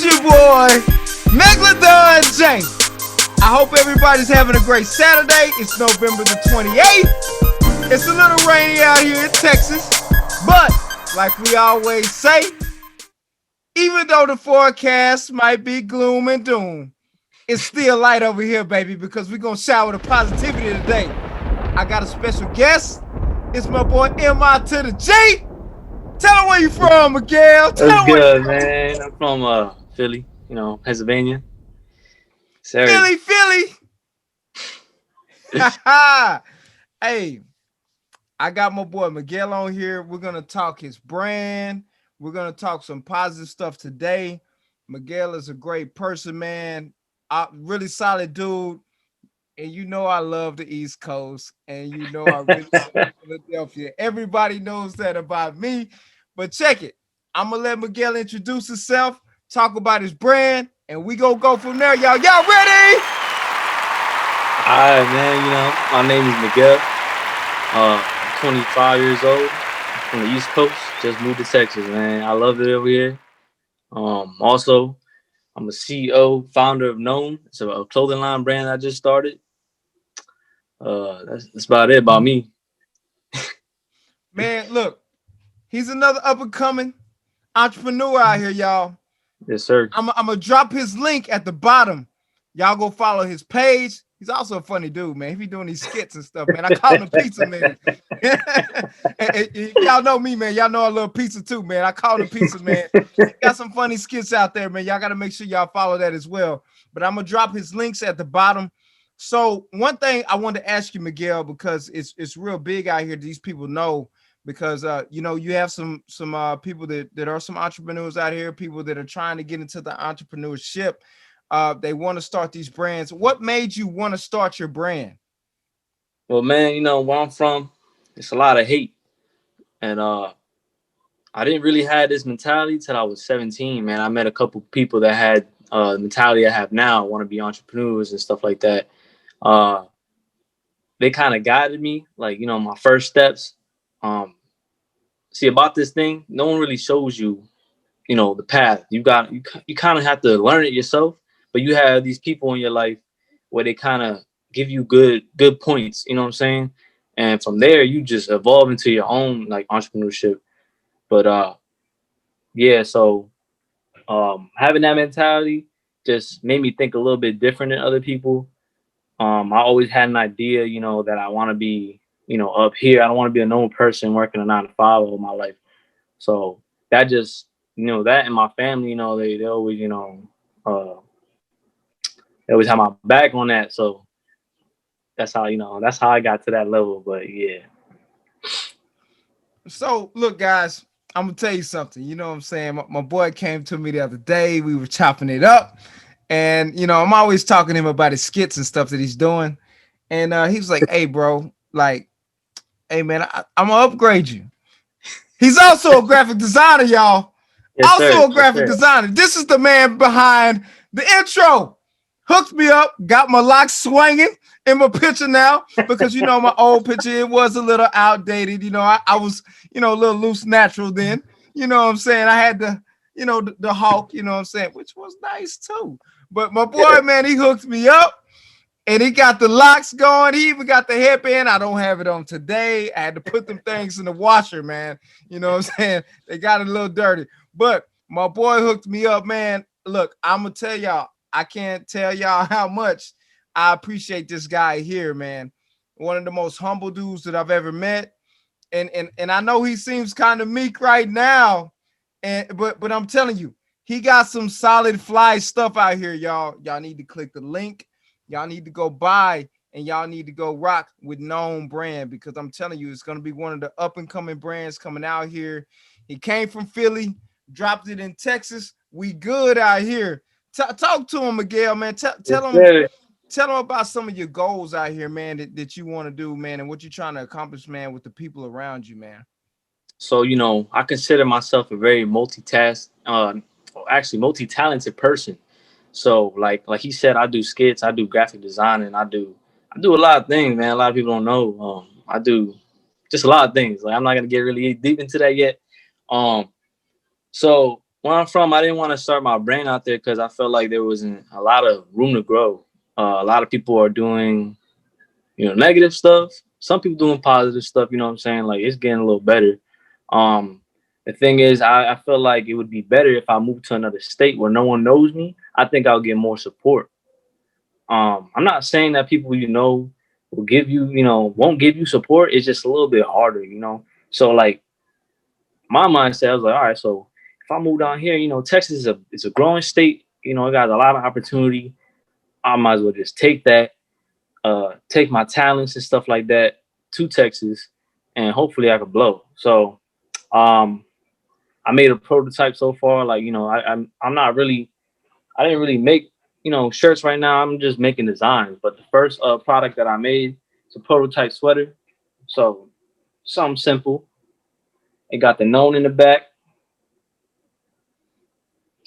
It's your boy, Megalodon J. I hope everybody's having a great Saturday. It's November the 28th. It's a little rainy out here in Texas. But, like we always say, even though the forecast might be gloom and doom, it's still light over here, baby, because we're going to shower the positivity today. I got a special guest. It's my boy M.I. to the J. Tell him where you from, Miguel. Tell That's him where good, man. I'm from Philly, Pennsylvania. Sir. Philly, Philly. Hey, I got my boy Miguel on here. We're going to talk his brand. We're going to talk some positive stuff today. Miguel is a great person, man. Really solid dude. And you know I love the East Coast. And you know I really love Philadelphia. Everybody knows that about me. But check it. I'm going to let Miguel introduce himself, talk about his brand, and we going to go from there, y'all. Y'all ready? All right, man. My name is Miguel. I'm 25 years old. I'm from the East Coast. Just moved to Texas, man. I love it over here. Also, I'm a CEO, founder of Known. It's a clothing line brand I just started. That's about it about me. Man, look, he's another up-and-coming entrepreneur out here, y'all. Yes, sir. I'm going to drop his link at the bottom. Y'all go follow his page. He's also a funny dude, man. He be doing these skits and stuff, man. I call him Pizza Man. Y'all know me, man. Y'all know I love pizza too, man. I call him Pizza Man. He got some funny skits out there, man. Y'all got to make sure y'all follow that as well. But I'm going to drop his links at the bottom. So one thing I wanted to ask you, Miguel, because it's real big out here. These people know because, you have some people that are some entrepreneurs out here, people that are trying to get into the entrepreneurship. They want to start these brands. What made you want to start your brand? Well, man, where I'm from, it's a lot of hate. And I didn't really have this mentality till I was 17, man. I met a couple people that had the mentality I have now, want to be entrepreneurs and stuff like that. They kind of guided me, like, my first steps. See, about this thing, no one really shows you, the path. You kind of have to learn it yourself, but you have these people in your life where they kind of give you good points, you know what I'm saying? And from there, you just evolve into your own, like, entrepreneurship. But, yeah, so having that mentality just made me think a little bit different than other people. I always had an idea, that I want to be, up here. I don't want to be a normal person working a 9 to 5 all my life. So that just, that and my family, they always, they always have my back on that. So that's how I got to that level. But yeah. So look, guys, I'm gonna tell you something. You know what I'm saying? My boy came to me the other day. We were chopping it up. And I'm always talking to him about his skits and stuff that he's doing. And he was like, "Hey, bro, like, hey, man, I'm gonna upgrade you." He's also a graphic designer, y'all. Yes, Also sir. a graphic designer. This is the man behind the intro. Hooked me up, got my locks swinging in my picture now because my old picture, it was a little outdated. I was a little loose natural then. You know what I'm saying? I had the hawk. You know what I'm saying, which was nice too. But my boy, man, he hooked me up. And he got the locks going. He even got the headband. I don't have it on today. I had to put them things in the washer, man. You know what I'm saying? They got it a little dirty. But my boy hooked me up, man. Look, I'm going to tell y'all, I can't tell y'all how much I appreciate this guy here, man. One of the most humble dudes that I've ever met. And I know he seems kind of meek right now. But I'm telling you, he got some solid fly stuff out here, y'all. Y'all need to click the link. Y'all need to go buy and y'all need to go rock with Known Brand because I'm telling you, it's going to be one of the up-and-coming brands coming out here. He came from Philly, dropped it in Texas. We good out here. Talk to him, Miguel, man. Tell him about some of your goals out here, man, that you want to do, man, and what you're trying to accomplish, man, with the people around you, man. So, I consider myself a very multi-talented person. So like he said, I do skits, I do graphic design, and I do a lot of things, man. A lot of people don't know. I do just a lot of things. Like I'm not gonna get really deep into that yet. So where I'm from, I didn't want to start my brand out there because I felt like there wasn't a lot of room to grow. A lot of people are doing, negative stuff. Some people doing positive stuff. You know what I'm saying? Like it's getting a little better. Um, the thing is, I feel like it would be better if I moved to another state where no one knows me. I think I'll get more support. I'm not saying that people will give you, won't give you support. It's just a little bit harder. So like my mindset, I was like, all right, so if I move down here, Texas is a growing state. It got a lot of opportunity. I might as well just take that, take my talents and stuff like that to Texas, and hopefully I could blow. So, um, I made a prototype so far. Like, I'm not really, I didn't really make, shirts right now. I'm just making designs. But the first product that I made is a prototype sweater. So, something simple. It got the known in the back,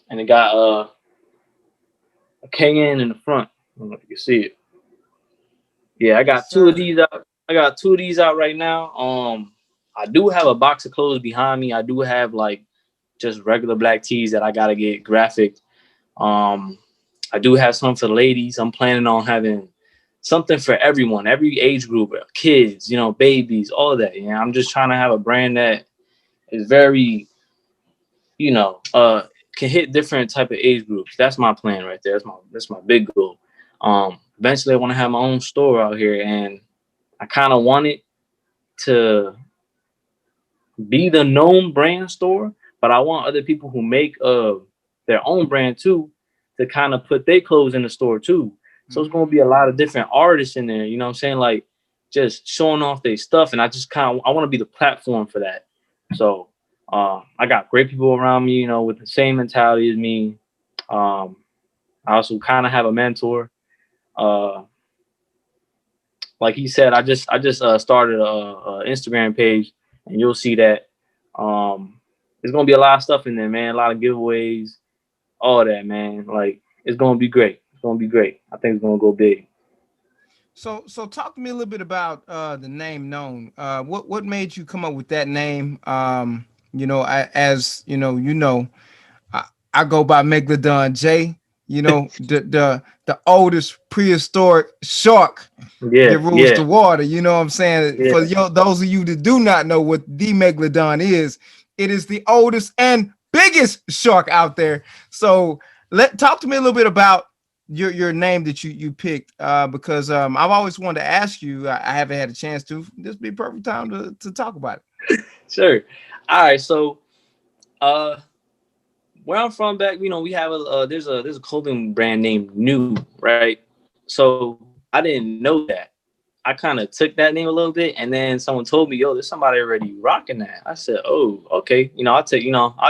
and it got a KN in the front. I don't know if you can see it. Yeah, I Yes, got two of sir. these out. I got two of these out right now. I do have a box of clothes behind me. I do have like just regular black tees that I gotta get graphic. Um, I do have some for the ladies. I'm planning on having something for everyone, every age group, kids, babies, all of that. I'm just trying to have a brand that is very, you know, uh, can hit different type of age groups. That's my plan right there. That's my big goal. Eventually, I want to have my own store out here, and I kind of want it to be the known brand store, but I want other people who make their own brand too to kind of put their clothes in the store too. So it's gonna be a lot of different artists in there, you know what I'm saying? Like just showing off their stuff. And I want to be the platform for that. So I got great people around me, with the same mentality as me. Um, I also kind of have a mentor. Uh, like he said, I just started a Instagram page, and you'll see that there's gonna be a lot of stuff in there, man. A lot of giveaways, all that, man. Like it's gonna be great. It's gonna be great. I think it's gonna go big. So talk to me a little bit about the name known. What made you come up with that name? As I, I go by Megalodon J. The oldest prehistoric shark that Yeah, rules the yeah, water. You know what I'm saying? For yeah. those of you that do not know what the Megalodon is, it is the oldest and biggest shark out there. So let talk to me a little bit about your name that you picked, because I've always wanted to ask you. I haven't had a chance to. This be a perfect time to talk about it. Sure. All right. So uh, where I'm from, back, we have there's a clothing brand named New, right? So I didn't know that. I kind of took that name a little bit, and then someone told me, "Yo, there's somebody already rocking that." I said, "Oh, okay." I'll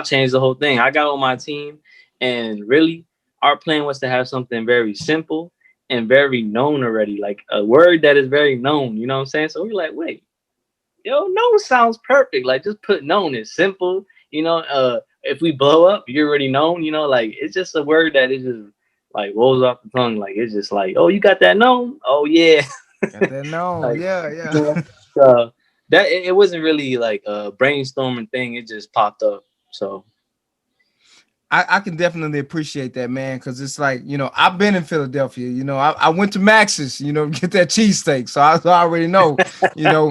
change the whole thing. I got on my team, and really, our plan was to have something very simple and very known already, like a word that is very known. You know what I'm saying? So we're like, wait, yo, known sounds perfect. Like just put known. It's simple. If we blow up, you're already known. Like it's just a word that is just like rolls off the tongue. Like it's just like, oh, you got that known? Oh yeah. Got that known? Like, Yeah, you yeah. know, uh, that it wasn't really like a brainstorming thing. It just popped up. So I can definitely appreciate that, man, because it's like, I've been in Philadelphia. I went to Max's, get that cheesesteak. So I already know, you're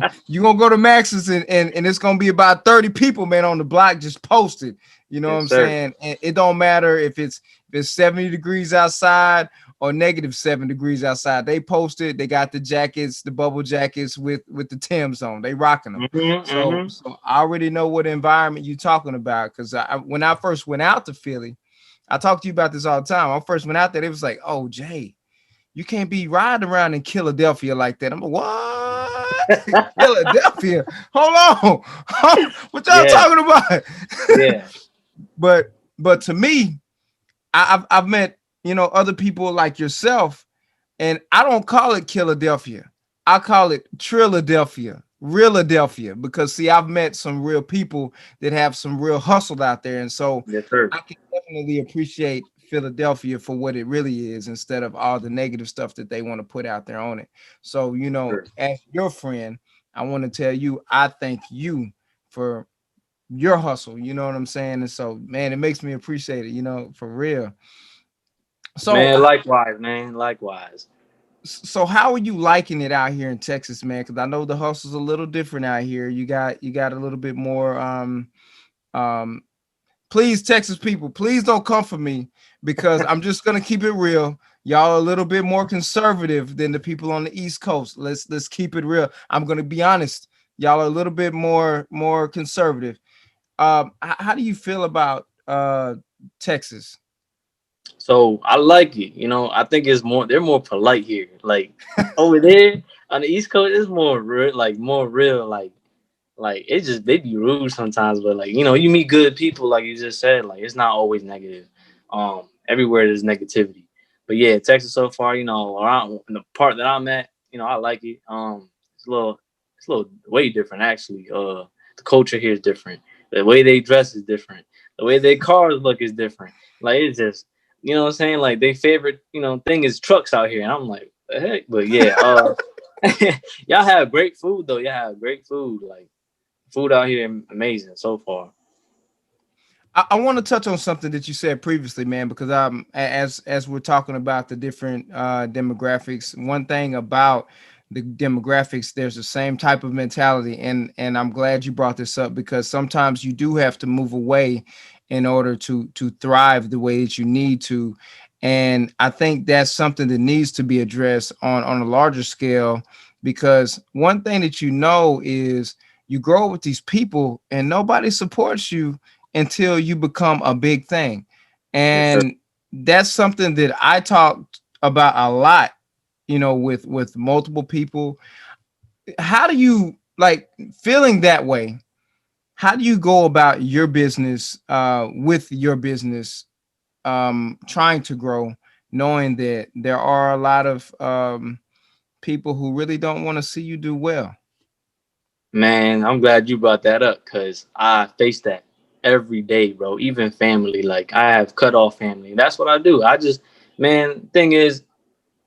going to go to Max's, and it's going to be about 30 people, man, on the block just posted. You know what yes, I'm sir. saying? And it don't matter if it's 70 degrees outside or -7 degrees outside. They posted, they got the jackets, the bubble jackets with the Timbs on. They rocking them. So Mm-hmm. so I already know what environment you're talking about, because when I first went out to Philly, I talk to you about this all the time. I first went out there, it was like, oh Jay, you can't be riding around in Philadelphia like that. I'm like, what? Philadelphia? Hold on. What y'all Yeah, talking about? yeah. but to me, I've met other people like yourself, and I don't call it Philadelphia. I call it Trilladelphia, Realadelphia, because see, I've met some real people that have some real hustle out there. And so Yes, sir. I can definitely appreciate Philadelphia for what it really is, instead of all the negative stuff that they want to put out there on it. So, Sure. as your friend, I want to tell you, I thank you for your hustle. You know what I'm saying? And so, man, it makes me appreciate it. For real. So, Man, likewise, man, likewise. so how are you liking it out here in Texas, man? Because I know the hustle's a little different out here. You got a little bit more. Um, please, Texas people, please don't come for me because I'm just gonna keep it real. Y'all are a little bit more conservative than the people on the East Coast. Let's keep it real. I'm gonna be honest. Y'all are a little bit more conservative. How do you feel about Texas? So I like it. I think it's more. They're more polite here. Like over there on the East Coast, it's more real. Like more real. Like it just they be rude sometimes. But like you meet good people. Like you just said. Like it's not always negative. Everywhere there's negativity. But yeah, Texas so far. Around in the part that I'm at. I like it. It's a little way different actually. The culture here is different. The way they dress is different. The way their cars look is different. Like it's just what I'm saying? Like they favorite, thing is trucks out here. And I'm like, the heck? But yeah, y'all have great food though. Y'all have great food. Like food out here amazing so far. I want to touch on something that you said previously, man, because as we're talking about the different demographics, one thing about the demographics, there's the same type of mentality, and I'm glad you brought this up because sometimes you do have to move away in order to thrive the way that you need to, and I think that's something that needs to be addressed on a larger scale because one thing that is you grow with these people and nobody supports you until you become a big thing. Yes, sir. And that's something that I talked about a lot, with multiple people. How do you like feeling that way? How do you go about your business with your business trying to grow, knowing that there are a lot of people who really don't want to see you do well? Man, I'm glad you brought that up because I face that every day, bro. Even family, like I have cut off family. That's what I do. Man, thing is,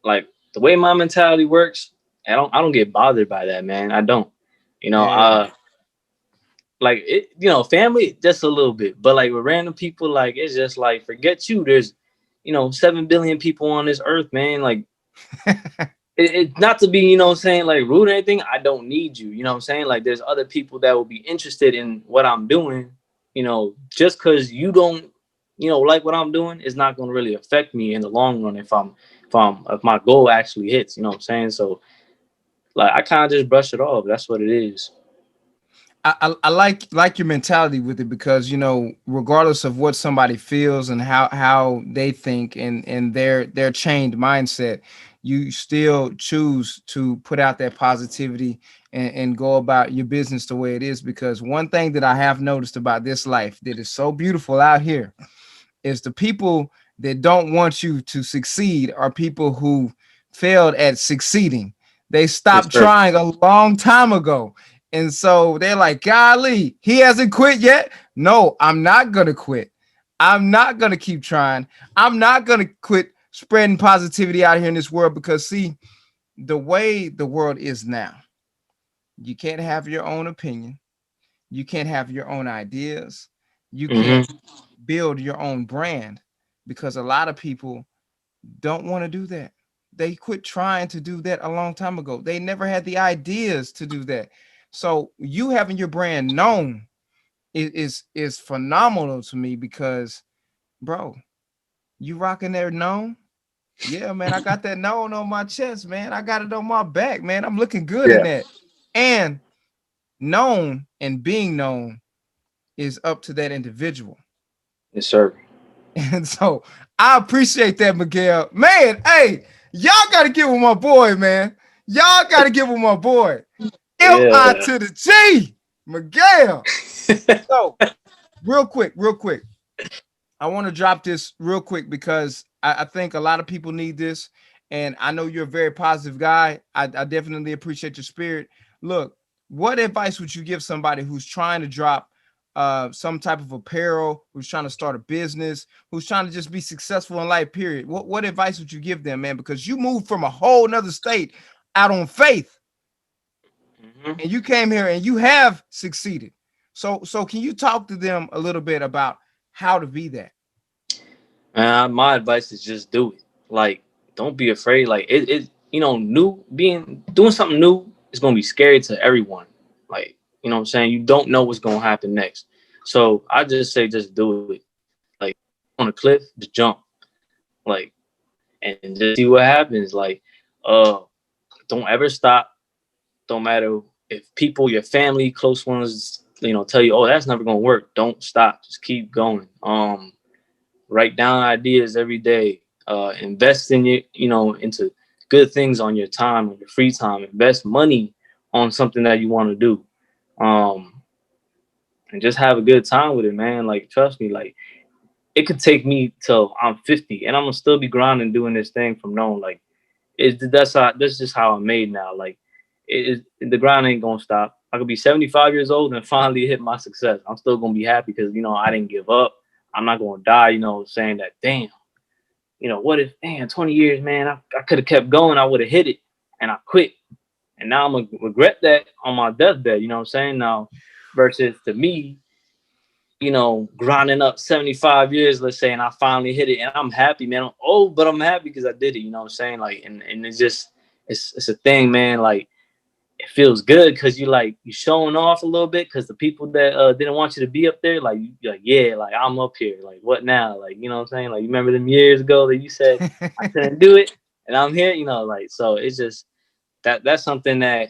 like the way my mentality works, I don't get bothered by that, man. I don't. You know, Yeah. uh, like it, family just a little bit, but like with random people, like it's just like forget you. There's, 7 billion people on this earth, man. Like it not to be, what I'm saying, like rude or anything. I don't need you. You know what I'm saying? Like there's other people that will be interested in what I'm doing. Just because you don't, like what I'm doing, is not going to really affect me in the long run if my goal actually hits. You know what I'm saying? So like I kind of just brush it off. That's what it is. I like your mentality with it because regardless of what somebody feels and how they think and their chained mindset, you still choose to put out that positivity and go about your business the way it is. Because one thing that I have noticed about this life that is so beautiful out here is the people that don't want you to succeed are people who failed at succeeding. They Yes, stopped sir. trying a long time ago. And so they're like, golly, he hasn't quit yet. No, I'm not going to quit. I'm not going to keep trying. I'm not going to quit spreading positivity out here in this world because, see, the way the world is now, you can't have your own opinion. You can't have your own ideas. You can't Hmm. build your own brand because a lot of people don't want to do that. They quit trying to do that a long time ago. They never had the ideas to do that. So you having your brand known is phenomenal to me because, bro, you rocking there known. Yeah, man, I got that known on my chest, man. I got it on my back, man. I'm looking good in Yeah. that. And known and being known is up to that individual. Yes, sir. And so I appreciate that, Miguel. Man, hey, y'all got to get with my boy, man. Y'all got to get with my boy. MI Yeah. to the G, Miguel. So, real quick. I want to drop this real quick because I think a lot of people need this. And I know you're a very positive guy. I definitely appreciate your spirit. Look, what advice would you give somebody who's trying to drop some type of apparel, who's trying to start a business, who's trying to just be successful in life, period? What advice would you give them, man? Because you moved from a whole nother state out on faith Hmm. and you came here and you have succeeded. So can you talk to them a little bit about how to be that? My advice is just do it. Like, don't be afraid. Like new being doing something new is gonna be scary to everyone. Like, you know what I'm saying? You don't know what's gonna happen next. So I just say just do it. Like, on a cliff, just jump. Like, and just see what happens. Like, uh, don't ever stop. Don't matter if people, your family, close ones, tell you, oh, that's never gonna work. Don't stop. Just keep going. Write down ideas every day. Invest in into good things on your time, on your free time. Invest money on something that you want to do. And just have a good time with it, man. Like, trust me, like, it could take me till I'm 50 and I'm gonna still be grinding doing this thing from knowing, like, that's just how I'm made now. Like, the grind ain't gonna stop. I could be 75 years old and finally hit my success. I'm still gonna be happy because I didn't give up. I'm not gonna die, saying that, damn, what if, damn, 20 years, man, I could have kept going, I would have hit it and I quit. And now I'm gonna regret that on my deathbed, you know what I'm saying? Now, versus to me, grinding up 75 years, let's say, and I finally hit it and I'm happy, man. I'm old, but I'm happy because I did it, you know what I'm saying? Like, and it's just, it's a thing, man. Like, it feels good because you showing off a little bit because the people that didn't want you to be up there, like, you're like, yeah, like, I'm up here, like, what now? Like, you know what I'm saying? Like, you remember them years ago that you said I couldn't do it and I'm here, like, so it's just that's something that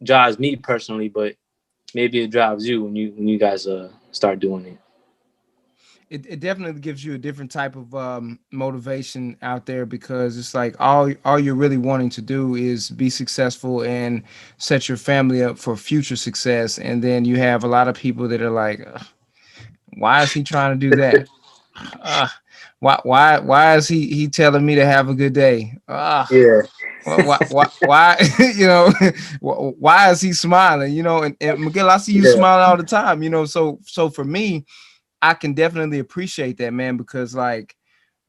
drives me personally, but maybe it drives you when you guys start doing it. It definitely gives you a different type of motivation out there, because it's like all you're really wanting to do is be successful and set your family up for future success. And then you have a lot of people that are like, "Ugh, why is he trying to do that? Uh, why is he telling me to have a good day? Yeah. Why you know why is he smiling? And Miguel, I see you Yeah. smiling all the time. So for me, I can definitely appreciate that, man, because like,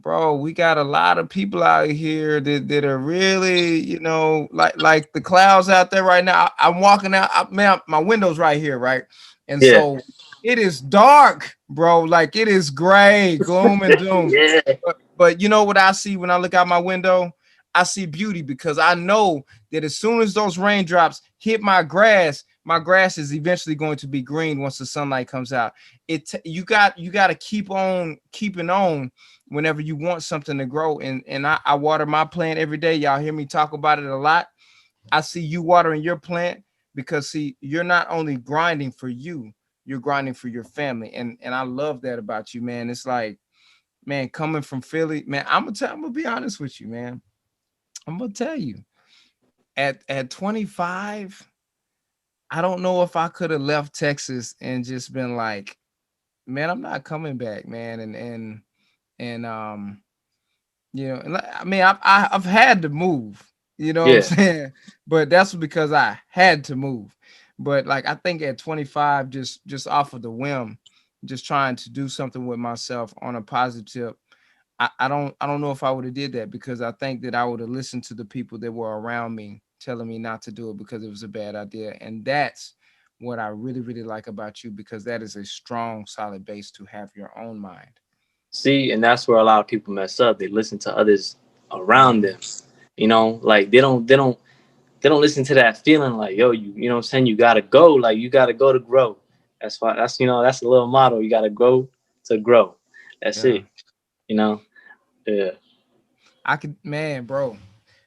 bro, we got a lot of people out here that are really, like the clouds out there right now. I'm walking out, man, my window's right here, right? And Yeah. so it is dark, bro. Like it is gray, gloom and doom. Yeah. But you know what I see when I look out my window? I see beauty, because I know that as soon as those raindrops hit my grass is eventually going to be green once the sunlight comes out. You got to keep on keeping on whenever you want something to grow. And I water my plant every day. Y'all hear me talk about it a lot. I see you watering your plant, because see, you're not only grinding for you, you're grinding for your family. And I love that about you, man. It's like, man, coming from Philly, man, I'm gonna be honest with you, man. I'm gonna tell you, at 25, I don't know if I could have left Texas and just been like, man, I'm not coming back, man. And I mean, I've had to move, you know what I'm Yeah. saying? But that's because I had to move. But like, I think at 25, just off of the whim, just trying to do something with myself on a positive. I don't know if I would have did that, because I think that I would have listened to the people that were around me telling me not to do it because it was a bad idea. And that's what I really, really like about you, because that is a strong, solid base to have your own mind. See, and that's where a lot of people mess up. They listen to others around them. Like, they don't listen to that feeling, like, yo, you know what I'm saying, you gotta go. Like, you gotta go to grow. That's why that's a little motto. You gotta go to grow. That's Yeah. it. You know? Yeah. I could, man, bro.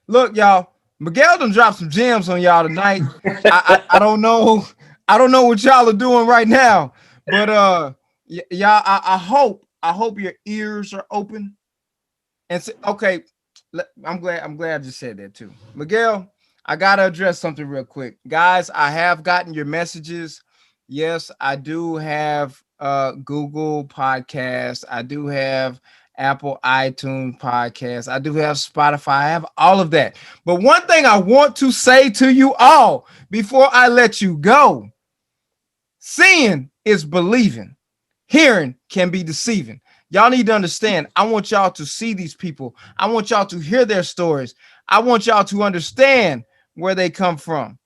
Look, y'all, Miguel done dropped some gems on y'all tonight. I don't know. I don't know what y'all are doing right now, but y'all, I hope your ears are open. And so, okay, I'm glad I just said that too. Miguel, I gotta address something real quick. Guys, I have gotten your messages. Yes, I do have Google Podcast. I do have Apple iTunes Podcast. I do have Spotify. I have all of that. But one thing I want to say to you all before I let you go: seeing is believing. Hearing can be deceiving. Y'all need to understand. I want y'all to see these people. I want y'all to hear their stories. I want y'all to understand where they come from.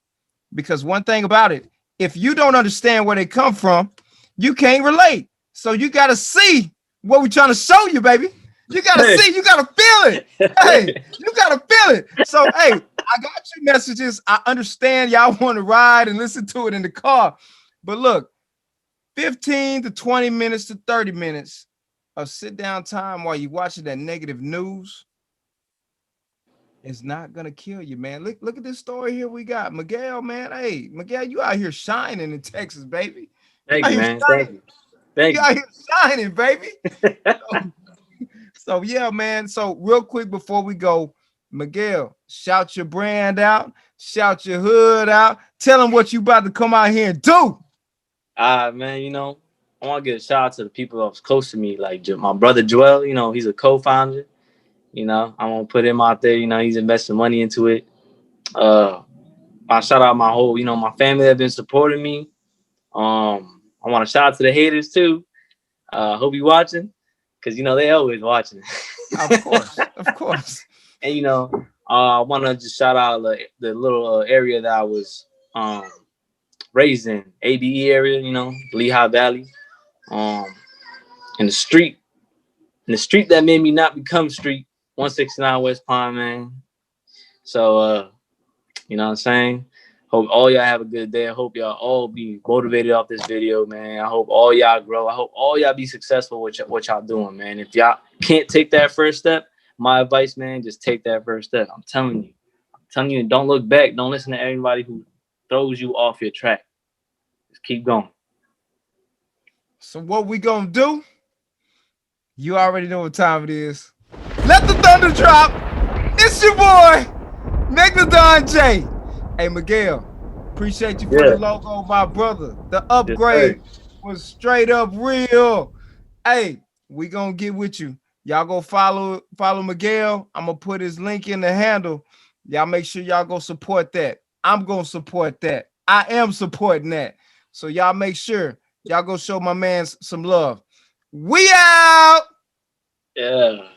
Because one thing about it, if you don't understand where they come from, you can't relate. So you got to see what we're trying to show you, baby. You got to see, you got to feel it. Hey, you got to feel it. So, hey, I got your messages. I understand y'all want to ride and listen to it in the car. But look, 15 to 20 minutes to 30 minutes of sit down time while you're watching that negative news is not gonna kill you, man. Look at this story here we got. Miguel, man. Hey, Miguel, you out here shining in Texas, baby. You Thank out you, here man. Thank shining. you. Thank You you. out here shining, baby. So yeah, man. So real quick before we go, Miguel, shout your brand out, shout your hood out. Tell them what you about to come out here and do. Man, I want to give a shout out to the people that was close to me, like my brother Joel. He's a co-founder. I'm gonna put him out there. He's investing money into it. I shout out my whole, my family that have been supporting me. I want to shout out to the haters too. Hope you watching, cause they always watching. Of course, of course. And I want to just shout out the little area that I was raised in, ABE area. Lehigh Valley. Um, in the street that made me not become street, 169 West Pine, man. So you know what I'm saying? Hope all y'all have a good day. I hope y'all all be motivated off this video, man. I hope all y'all grow. I hope all y'all be successful with what y'all doing, man. If y'all can't take that first step, my advice, man, just take that first step. I'm telling you. Don't look back. Don't listen to everybody who throws you off your track. Just keep going. So what we gonna do? You already know what time it is. Let the thunder drop. It's your boy, Megalodon J. Hey, Miguel, appreciate you for the Yeah. logo, my brother. The Yes, sir. upgrade was straight up real. Hey, we gonna get with you. Y'all go follow Miguel. I'm gonna put his link in the handle. Y'all make sure y'all go support that. I'm gonna support that. I am supporting that. So y'all make sure y'all go show my man some love. We out. Yeah.